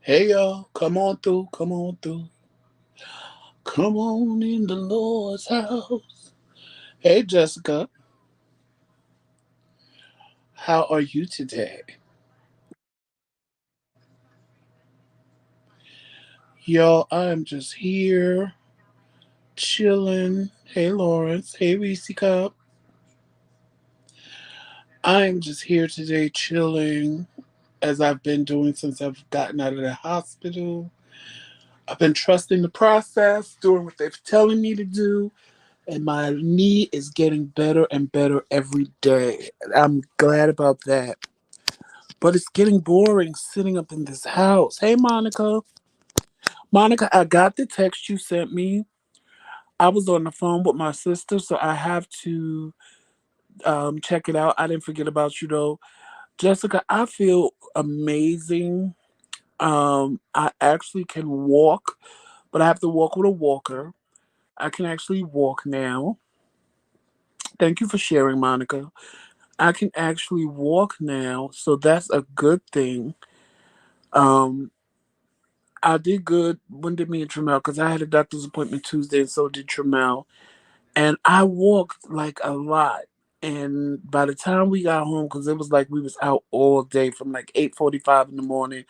Hey y'all, come on through, come on through. Come on in the Lord's house. Hey Jessica, how are you today? Y'all, I'm just here, chilling. Hey Lawrence, hey Reese Cup. I'm just here today chilling as I've been doing since I've gotten out of the hospital. I've been trusting the process, doing what they're telling me to do, and my knee is getting better and better every day. I'm glad about that. But it's getting boring sitting up in this house. Hey, Monica. Monica, I got the text you sent me. I was on the phone with my sister, so I have to check it out. I didn't forget about you, though. Jessica, I feel amazing. I actually can walk, but I have to walk with a walker. I can actually walk now. Thank you for sharing, Monica. I can actually walk now, so that's a good thing. Um, I did good. When did me and Tramel? Because I had a doctor's appointment Tuesday, and so did Tramel. And I walked like a lot. And by the time we got home, because it was like we was out all day from like 8:45 in the morning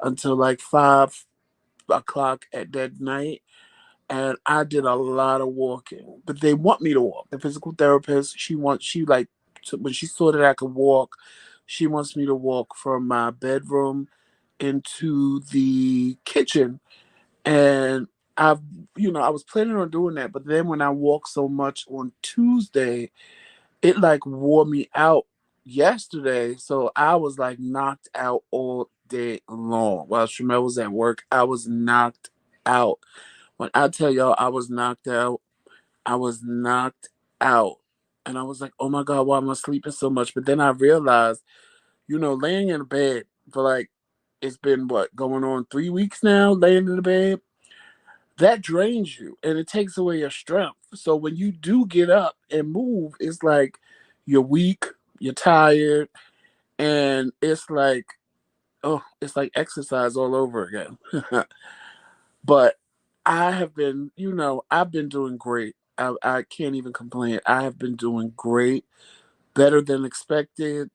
until like 5 o'clock at that night. And I did a lot of walking. But they want me to walk. The physical therapist, she like when she saw that I could walk, she wants me to walk from my bedroom into the kitchen, and I've, I was planning on doing that, but then when I walked so much on Tuesday, it like wore me out yesterday. So I was like knocked out all day long. While Shamel was at work, I was knocked out. When I tell y'all I was knocked out, I was knocked out. And I was like, oh my God, why am I sleeping so much? But then I realized, laying in bed for like, it's been what, going on 3 weeks now, laying in the bed, that drains you and it takes away your strength. So when you do get up and move, it's like you're weak, you're tired, and it's like, oh, it's like exercise all over again. But I have been, I've been doing great. I can't even complain. I have been doing great, better than expected.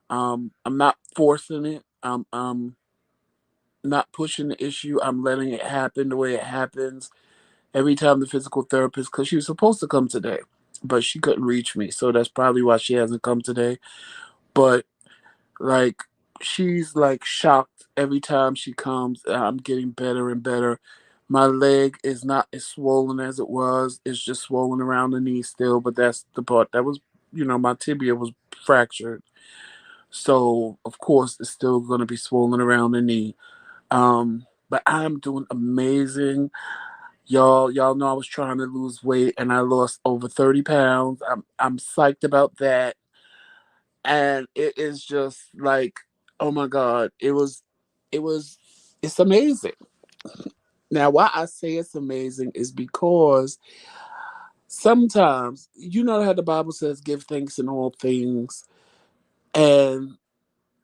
I'm not forcing it. I'm not pushing the issue. I'm letting it happen the way it happens. Every time the physical therapist, because she was supposed to come today, but she couldn't reach me. So that's probably why she hasn't come today. But like, she's like shocked every time she comes. I'm getting better and better. My leg is not as swollen as it was. It's just swollen around the knee still, but that's the part that was, my tibia was fractured. So, of course, it's still going to be swollen around the knee. But I'm doing amazing. Y'all know I was trying to lose weight and I lost over 30 pounds. I'm psyched about that. And it is just like, oh my God, it was it's amazing. Now why I say it's amazing is because sometimes you know how the Bible says give thanks in all things. And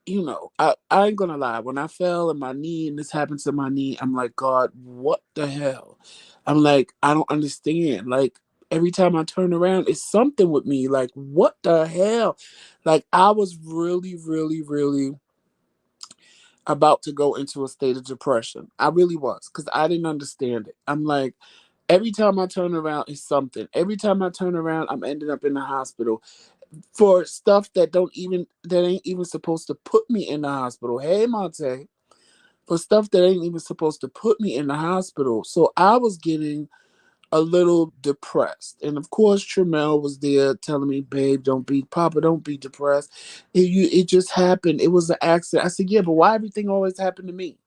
I ain't gonna lie. When I fell and my knee and this happened to my knee, I'm like, God, what the hell? I'm like, I don't understand. Like every time I turn around, it's something with me. Like, what the hell? Like I was really, really, really about to go into a state of depression. I really was, because I didn't understand it. I'm like, every time I turn around, it's something. Every time I turn around, I'm ending up in the hospital for stuff that ain't even supposed to put me in the hospital. Hey Monte, for stuff that ain't even supposed to put me in the hospital. So I was getting a little depressed. And of course Tramel was there telling me, babe, don't be Papa, don't be depressed. It just happened. It was an accident. I said, yeah, but why everything always happened to me?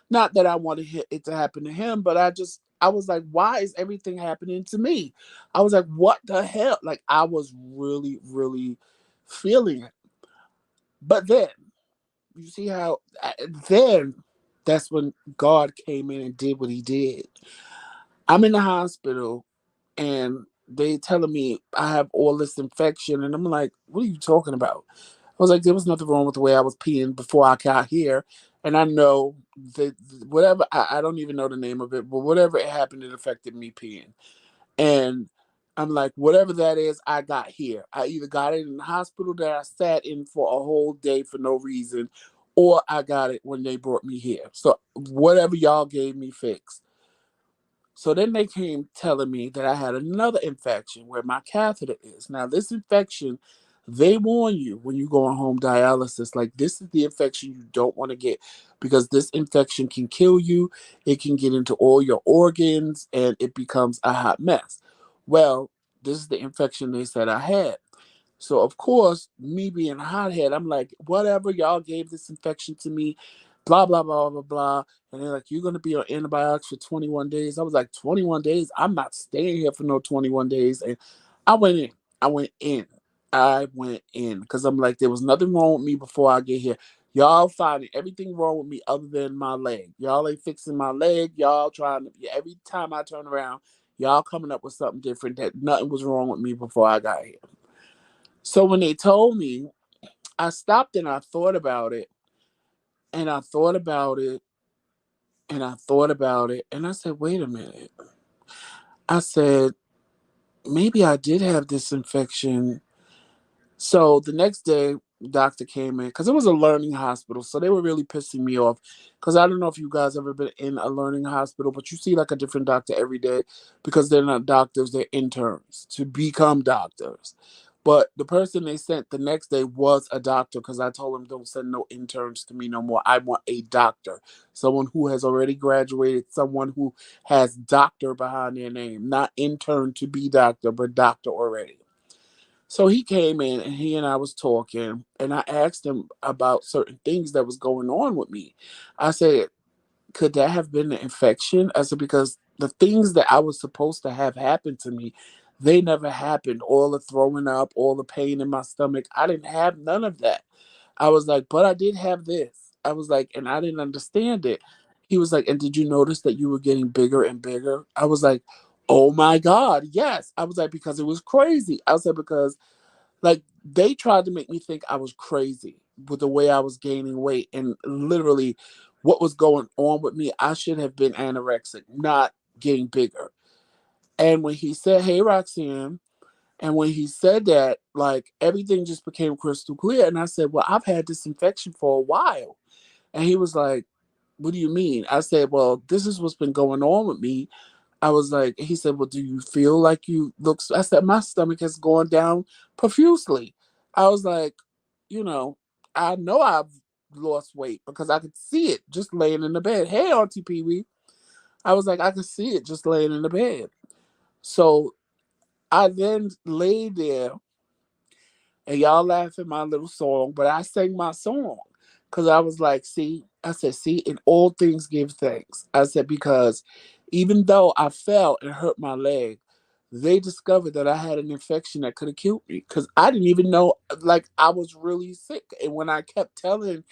Not that I wanted it to happen to him, but I was like, why is everything happening to me? I was like, what the hell? Like I was really, really feeling it. But then you see how then that's when God came in and did what he did. I'm in the hospital and they telling me I have all this infection, and I'm like, what are you talking about? I was like, there was nothing wrong with the way I was peeing before I got here. And I know that whatever, I don't even know the name of it, but whatever it happened, it affected me peeing. And I'm like, whatever that is, I got here. I either got it in the hospital that I sat in for a whole day for no reason, or I got it when they brought me here. So whatever y'all gave me fixed. So then they came telling me that I had another infection where my catheter is. Now, this infection, they warn you when you go on home dialysis, like this is the infection you don't want to get because this infection can kill you. It can get into all your organs and it becomes a hot mess. Well, this is the infection they said I had. So of course, me being a hothead, I'm like, whatever, y'all gave this infection to me, blah blah blah blah blah. And they're like, you're gonna be on antibiotics for 21 days. I was like, 21 days? I'm not staying here for no 21 days. And I went in. I went in. I went in because I'm like, there was nothing wrong with me before I get here. Y'all finding everything wrong with me other than my leg. Y'all ain't fixing my leg. Y'all trying to every time I turn around, y'all coming up with something different that nothing was wrong with me before I got here. So when they told me, I stopped and I thought about it, and I thought about it, and I thought about it, and I said, wait a minute. I said, maybe I did have this infection. So the next day, doctor came in because it was a learning hospital. So they were really pissing me off because I don't know if you guys ever been in a learning hospital, but you see like a different doctor every day because they're not doctors, they're interns to become doctors. But the person they sent the next day was a doctor because I told them don't send no interns to me no more. I want a doctor, someone who has already graduated, someone who has doctor behind their name, not intern to be doctor, but doctor already. So he came in and he and I was talking and I asked him about certain things that was going on with me. I said, could that have been the infection? I said, because the things that I was supposed to have happen to me, they never happened. All the throwing up, all the pain in my stomach. I didn't have none of that. I was like, but I did have this. I was like, and I didn't understand it. He was like, and did you notice that you were getting bigger and bigger? I was like, oh my God, yes. I was like, because it was crazy. I was like, because like they tried to make me think I was crazy with the way I was gaining weight and literally what was going on with me. I should have been anorexic, not getting bigger. And when he said, "Hey Roxanne," and when he said that, like everything just became crystal clear. And I said, "Well, I've had this infection for a while." And he was like, "What do you mean?" I said, "Well, this is what's been going on with me." I was like, he said, well, do you feel like you look? I said, my stomach has gone down profusely. I was like, you know, I know I've lost weight because I could see it just laying in the bed. Hey, Auntie Pee Wee. I was like, I could see it just laying in the bed. So I then laid there and y'all laugh at my little song, but I sang my song because I was like, see, I said, see, in all things give thanks. I said, because even though I fell and hurt my leg, they discovered that I had an infection that could have killed me because I didn't even know, like, I was really sick. And when I kept telling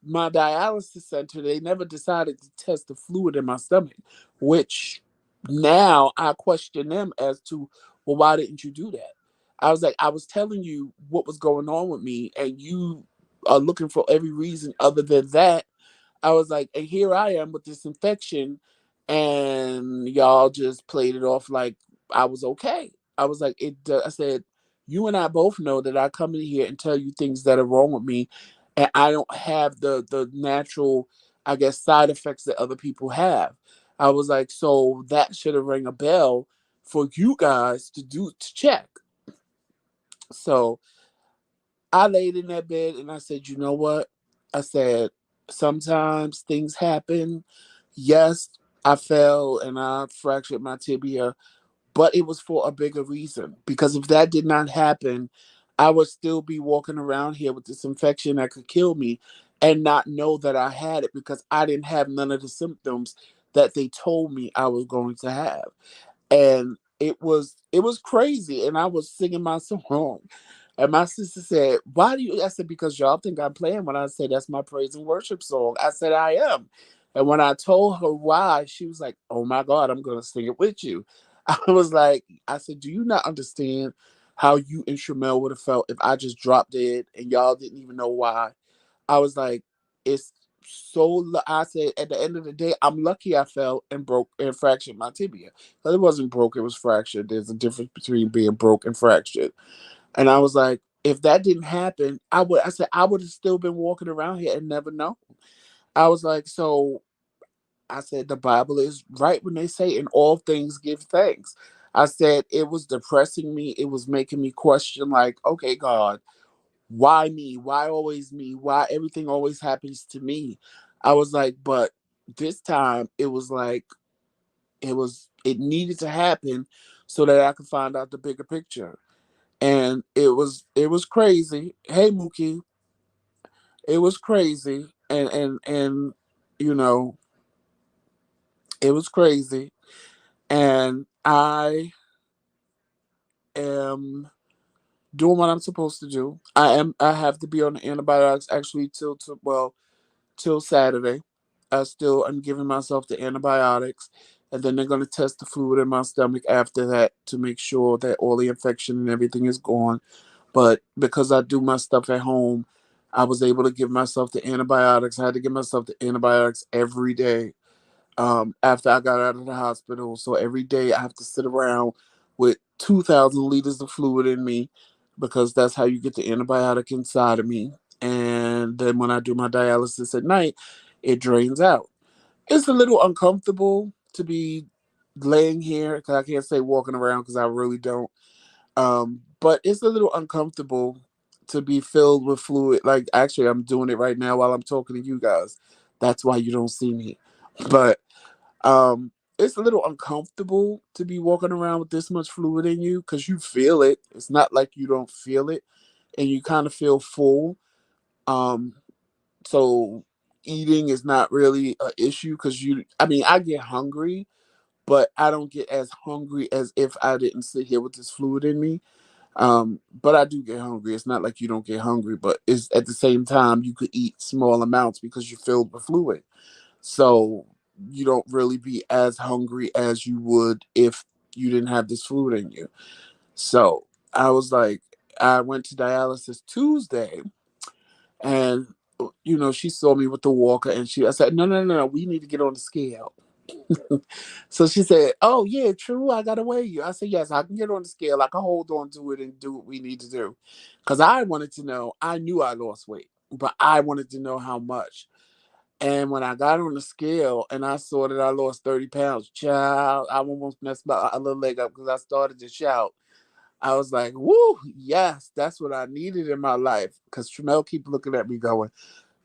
my dialysis center, they never decided to test the fluid in my stomach, which now I question them as to, well, why didn't you do that? I was like, I was telling you what was going on with me, and you are looking for every reason other than that. I was like, and here I am with this infection, and y'all just played it off like I was okay. I was like, I said, you and I both know that I come in here and tell you things that are wrong with me, and I don't have the natural, I guess, side effects that other people have. I was like, so that should have rang a bell for you guys to check. So I laid in that bed and I said, you know what? I said, sometimes things happen. Yes, I fell and I fractured my tibia, but it was for a bigger reason. Because if that did not happen, I would still be walking around here with this infection that could kill me and not know that I had it because I didn't have none of the symptoms that they told me I was going to have. And it was crazy. And I was singing my song. And my sister said, why do you? I said, because y'all think I'm playing when I said that's my praise and worship song. I said, I am. And when I told her why, she was like, oh my God, I'm going to sing it with you. I was like, I said, do you not understand how you and Shamel would have felt if I just dropped dead and y'all didn't even know why? I was like, it's I said at the end of the day, I'm lucky I fell and broke and fractured my tibia. But it wasn't broke, it was fractured. There's a difference between being broke and fractured. And I was like, if that didn't happen, I said I would have still been walking around here and never known. I was like, so I said the Bible is right when they say in all things give thanks. I said it was depressing me. It was making me question, like, okay, God, why me? Why always me? Why everything always happens to me? I was like, but this time it was like it needed to happen so that I could find out the bigger picture. And it was crazy. Hey Mookie, it was crazy. And you know, it was crazy. And am doing what I'm supposed to do. I have to be on the antibiotics actually till Saturday. I'm giving myself the antibiotics, and then they're gonna test the fluid in my stomach after that to make sure that all the infection and everything is gone. But because I do my stuff at home, I was able to give myself the antibiotics. I had to give myself the antibiotics every day after I got out of the hospital. So every day I have to sit around with 2,000 liters of fluid in me because that's how you get the antibiotic inside of me. And then when I do my dialysis at night, it drains out. It's a little uncomfortable to be laying here because I can't say walking around because I really don't. But it's a little uncomfortable to be filled with fluid. Like actually, I'm doing it right now while I'm talking to you guys. That's why you don't see me. But it's a little uncomfortable to be walking around with this much fluid in you because you feel it. It's not like you don't feel it, and you kind of feel full. Um, so eating is not really an issue because I mean, I get hungry, but I don't get as hungry as if I didn't sit here with this fluid in me. But I do get hungry. It's not like you don't get hungry, but it's at the same time you could eat small amounts because you're filled with fluid. So you don't really be as hungry as you would if you didn't have this fluid in you. So I was like, I went to dialysis Tuesday, and she saw me with the walker, and I said, no, no, no, no, we need to get on the scale. So she said, oh yeah, true, I gotta weigh you. I said, yes, I can get on the scale. I can hold on to it and do what we need to do. Because I wanted to know, I knew I lost weight, but I wanted to know how much. And when I got on the scale and I saw that I lost 30 pounds, child, I almost messed my little leg up because I started to shout. I was like, woo, yes, that's what I needed in my life. Because Tramel keep looking at me going,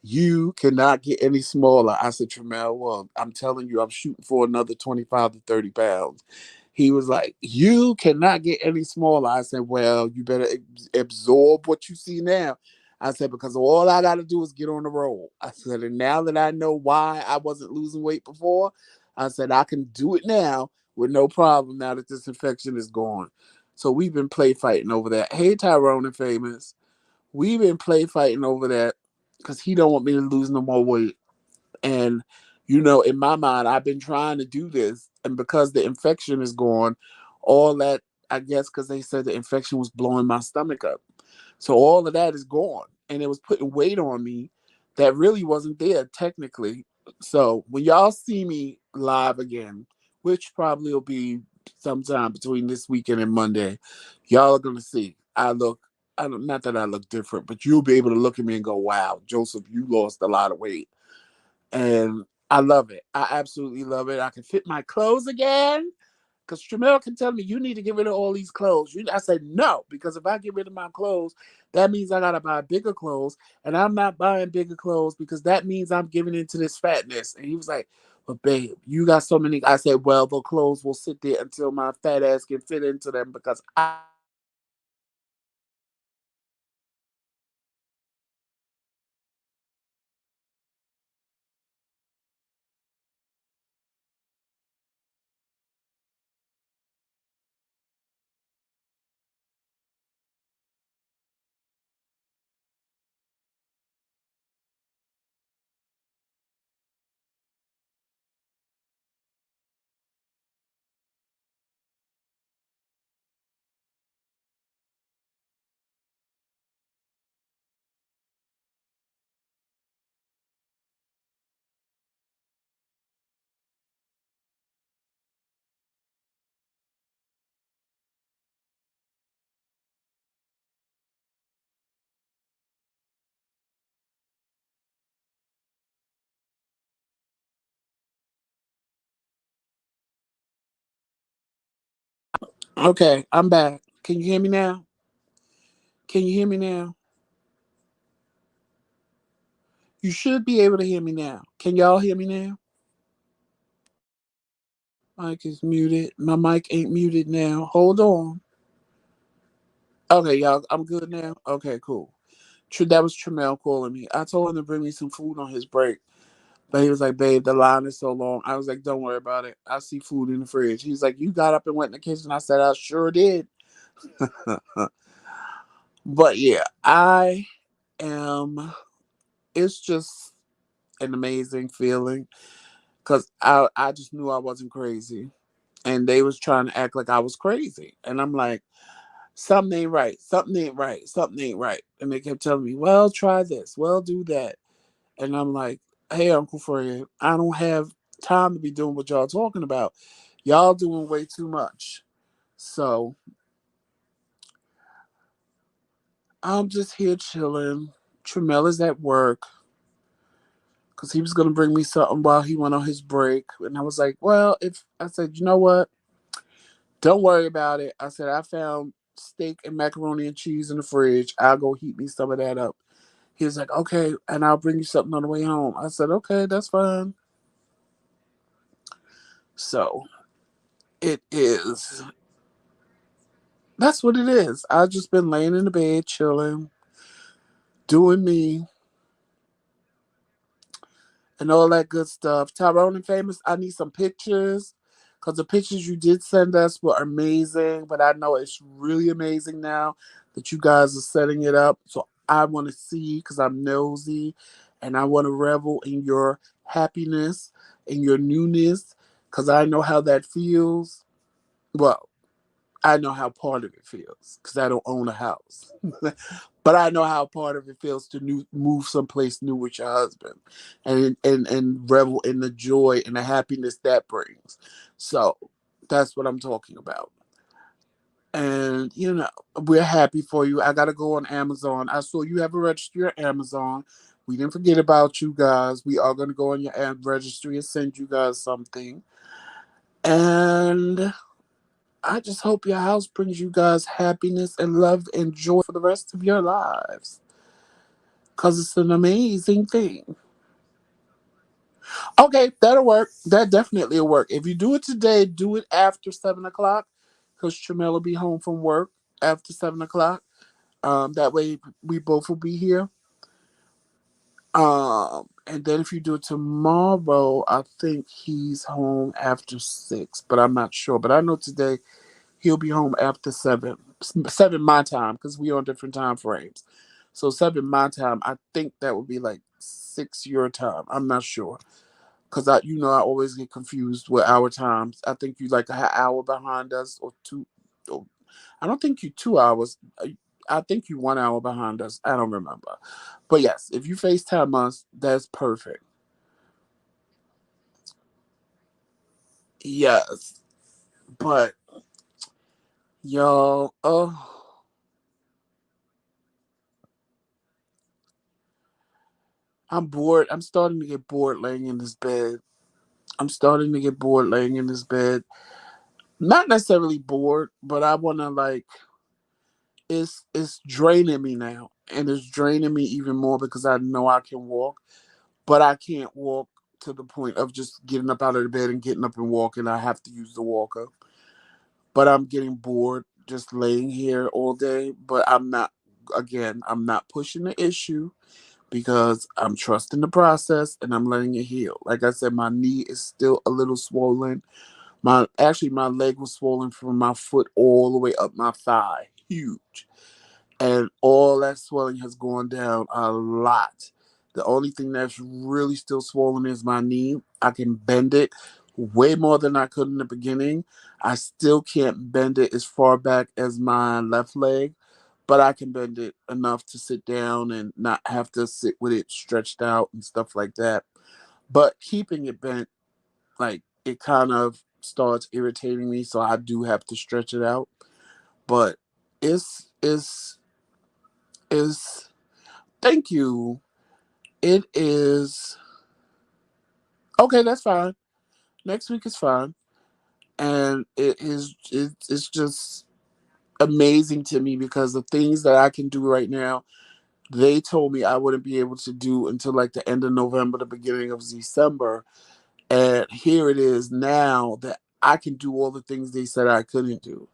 you cannot get any smaller. I said, Tramel, well, I'm telling you, I'm shooting for another 25 to 30 pounds. He was like, you cannot get any smaller. I said, well, you better absorb what you see now. I said, because all I got to do is get on the roll. I said, and now that I know why I wasn't losing weight before, I said, I can do it now with no problem now that this infection is gone. So we've been play fighting over that. Hey, Tyrone and Famous. We've been play fighting over that because he don't want me to lose no more weight. And in my mind, I've been trying to do this, and because the infection is gone, all that I guess because they said the infection was blowing my stomach up, so all of that is gone, and it was putting weight on me that really wasn't there technically. So when y'all see me live again, which probably will be sometime between this weekend and Monday, y'all are gonna see I look. I don't, not that I look different, but you'll be able to look at me and go, "Wow, Joseph, you lost a lot of weight." And I love it. I absolutely love it. I can fit my clothes again. Because Tramel can tell me, you need to get rid of all these clothes. I said, no, because if I get rid of my clothes, that means I got to buy bigger clothes. And I'm not buying bigger clothes because that means I'm giving into this fatness. And he was like, but babe, you got so many. I said, well, the clothes will sit there until my fat ass can fit into them because Okay, I'm back. Can you hear me now? Can you hear me now? You should be able to hear me now. Can y'all hear me now? Mic is muted. My mic ain't muted now. Hold on. Okay, y'all, I'm good now. Okay, cool. That was Tramel calling me. I told him to bring me some food on his break. But he was like, babe, the line is so long. I was like, don't worry about it. I see food in the fridge. He's like, you got up and went in the kitchen. I said, I sure did. But yeah, I am, it's just an amazing feeling because I just knew I wasn't crazy. And they was trying to act like I was crazy. And I'm like, something ain't right. Something ain't right. Something ain't right. And they kept telling me, well, try this. Well, do that. And I'm like, hey, Uncle Fred, I don't have time to be doing what y'all talking about. Y'all doing way too much. So I'm just here chilling. Tramel is at work because he was going to bring me something while he went on his break. And I was like, well, if I said, you know what? Don't worry about it. I said, I found steak and macaroni and cheese in the fridge. I'll go heat me some of that up. He was like, okay, and I'll bring you something on the way home. I said, okay, that's fine. So it is. That's what it is. I've just been laying in the bed, chilling, doing me, and all that good stuff. Tyrone and Famous, I need some pictures because the pictures you did send us were amazing, but I know it's really amazing now that you guys are setting it up. So I want to see because I'm nosy and I want to revel in your happiness and your newness because I know how that feels. Well, I know how part of it feels because I don't own a house. But I know how part of it feels to move someplace new with your husband and revel in the joy and the happiness that brings. So that's what I'm talking about. And, we're happy for you. I got to go on Amazon. I saw you have a registry on Amazon. We didn't forget about you guys. We are going to go on your registry and send you guys something. And I just hope your house brings you guys happiness and love and joy for the rest of your lives. Because it's an amazing thing. Okay, that'll work. That definitely will work. If you do it today, do it after 7 o'clock. Because Tramel will be home from work after 7 o'clock. That way we both will be here. And then if you do it tomorrow, I think he's home after 6, but I'm not sure. But I know today he'll be home after 7 my time because we on different time frames. So 7 my time, I think that would be like 6 your time. I'm not sure because I always get confused with our times. I think you like an hour behind us or two. Or, I don't think you 2 hours. I think you 1 hour behind us. I don't remember. But yes, if you FaceTime us, that's perfect. Yes, but y'all, I'm bored. I'm starting to get bored laying in this bed. I'm starting to get bored laying in this bed. Not necessarily bored, but I want to like it's draining me now, and it's draining me even more because I know I can walk, but I can't walk to the point of just getting up out of the bed and getting up and walking. I have to use the walker. But I'm getting bored just laying here all day. But I'm not. Again, I'm not pushing the issue because I'm trusting the process and I'm letting it heal. Like I said, my knee is still a little swollen. My leg was swollen from my foot all the way up my thigh. Huge. And all that swelling has gone down a lot. The only thing that's really still swollen is my knee. I can bend it way more than I could in the beginning. I still can't bend it as far back as my left leg, but I can bend it enough to sit down and not have to sit with it stretched out and stuff like that. But keeping it bent, like it kind of starts irritating me, so I do have to stretch it out. But it's thank you. It is okay, that's fine. Next week is fine. And it's just amazing to me because the things that I can do right now, they told me I wouldn't be able to do until like the end of November, the beginning of December. And here it is now that I can do all the things they said I couldn't do.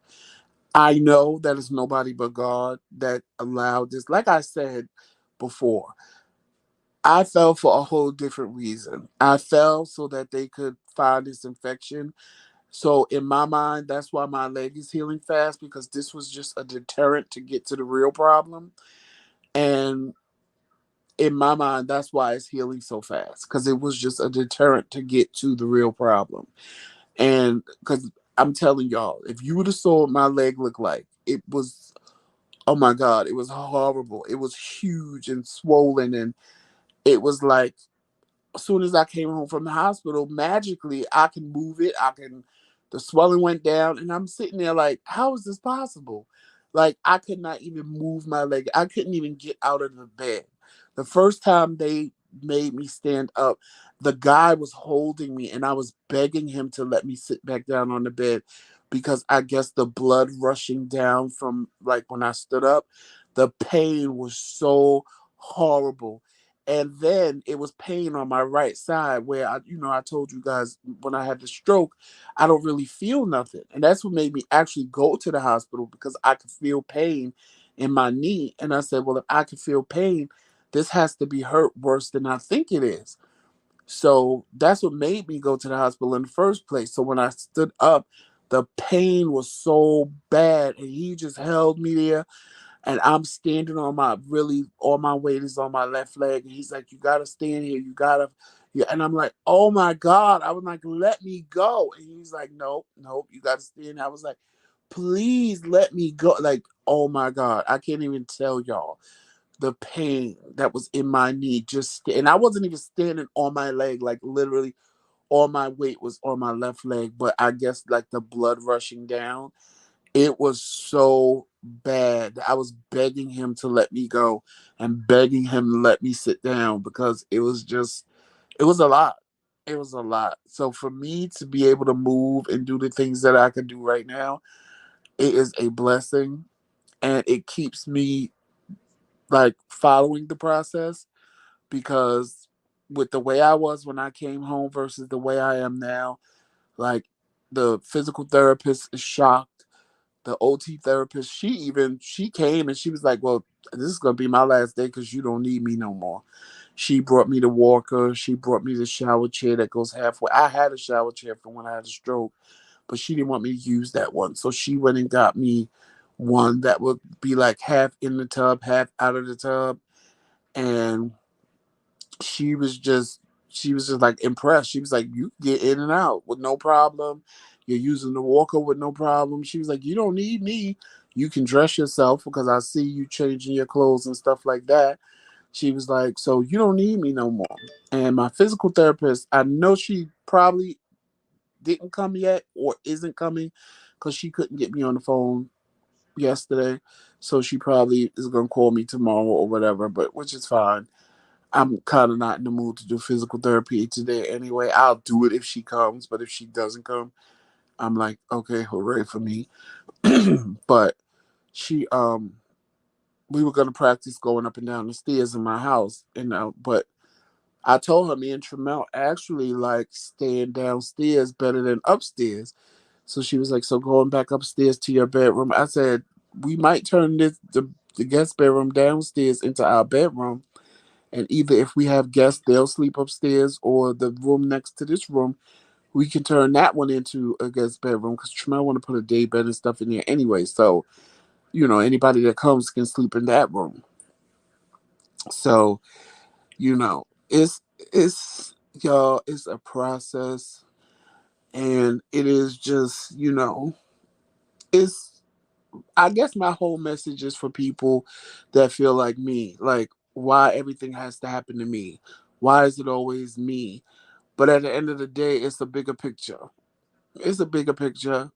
I know that it's nobody but God that allowed this. Like I said before, I fell for a whole different reason. I fell so that they could find this infection. So in my mind, that's why my leg is healing fast, because this was just a deterrent to get to the real problem. And in my mind, that's why it's healing so fast, because it was just a deterrent to get to the real problem. And because I'm telling y'all, if you would have saw what my leg looked like, it was, oh my God, it was horrible. It was huge and swollen. And it was like, as soon as I came home from the hospital, magically I can move it. The swelling went down, and I'm sitting there like, how is this possible? Like, I could not even move my leg. I couldn't even get out of the bed. The first time they made me stand up, the guy was holding me, and I was begging him to let me sit back down on the bed because I guess the blood rushing down from like when I stood up, the pain was so horrible. And then it was pain on my right side where I told you guys when I had the stroke, I don't really feel nothing. And that's what made me actually go to the hospital, because I could feel pain in my knee. And I said, well, if I can feel pain, this has to be hurt worse than I think it is. So that's what made me go to the hospital in the first place. So when I stood up, the pain was so bad, and he just held me there, and I'm standing on all my weight is on my left leg. And he's like, you gotta stand here. You gotta, yeah. And I'm like, oh my God. I was like, let me go. And he's like, nope, nope, you gotta stand. I was like, please let me go. Like, oh my God. I can't even tell y'all the pain that was in my knee. And I wasn't even standing on my leg, like literally all my weight was on my left leg. But I guess like the blood rushing down, it was so bad. I was begging him to let me go and begging him to let me sit down, because it was a lot. It was a lot. So for me to be able to move and do the things that I can do right now, it is a blessing, and it keeps me like following the process, because with the way I was when I came home versus the way I am now, like the physical therapist is shocked. The OT therapist, she came and she was like, well, this is gonna be my last day because you don't need me no more. She brought me the walker. She brought me the shower chair that goes halfway. I had a shower chair from when I had a stroke, but she didn't want me to use that one. So she went and got me one that would be like half in the tub, half out of the tub. And she was just she was just like impressed. She was like, you get in and out with no problem. You're using the walker with no problem. She was like, you don't need me. You can dress yourself because I see you changing your clothes and stuff like that. She was like, so you don't need me no more. And my physical therapist, I know she probably didn't come yet or isn't coming because she couldn't get me on the phone yesterday. So she probably is gonna call me tomorrow or whatever, but which is fine. I'm kind of not in the mood to do physical therapy today anyway. I'll do it if she comes, but if she doesn't come, I'm like, okay, hooray for me. But she, we were gonna practice going up and down the stairs in my house, but I told her me and Tramel actually like staying downstairs better than upstairs. So she was like, so going back upstairs to your bedroom. I said, we might turn the guest bedroom downstairs into our bedroom. And either if we have guests, they'll sleep upstairs, or the room next to this room, we can turn that one into a guest bedroom because Tremel want to put a day bed and stuff in there anyway. So, anybody that comes can sleep in that room. So, it's y'all, it's a process, and it is just, it's I guess my whole message is for people that feel like me, like why everything has to happen to me. Why is it always me? But at the end of the day, it's a bigger picture. It's a bigger picture.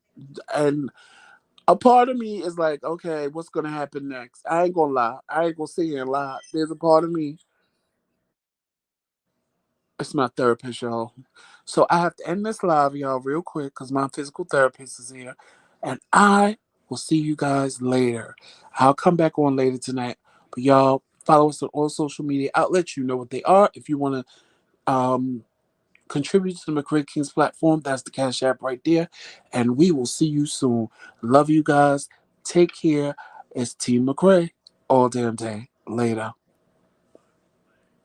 And a part of me is like, okay, what's going to happen next? I ain't going to lie. I ain't going to sit here and lie. There's a part of me. It's my therapist, y'all. So I have to end this live, y'all, real quick because my physical therapist is here. And I will see you guys later. I'll come back on later tonight. But y'all, follow us on all social media outlets. You know what they are. If you want to contribute to the McCray platform, that's the Cash App right there. And we will see you soon. Love you guys. Take care. It's Team McCray all damn day. Later.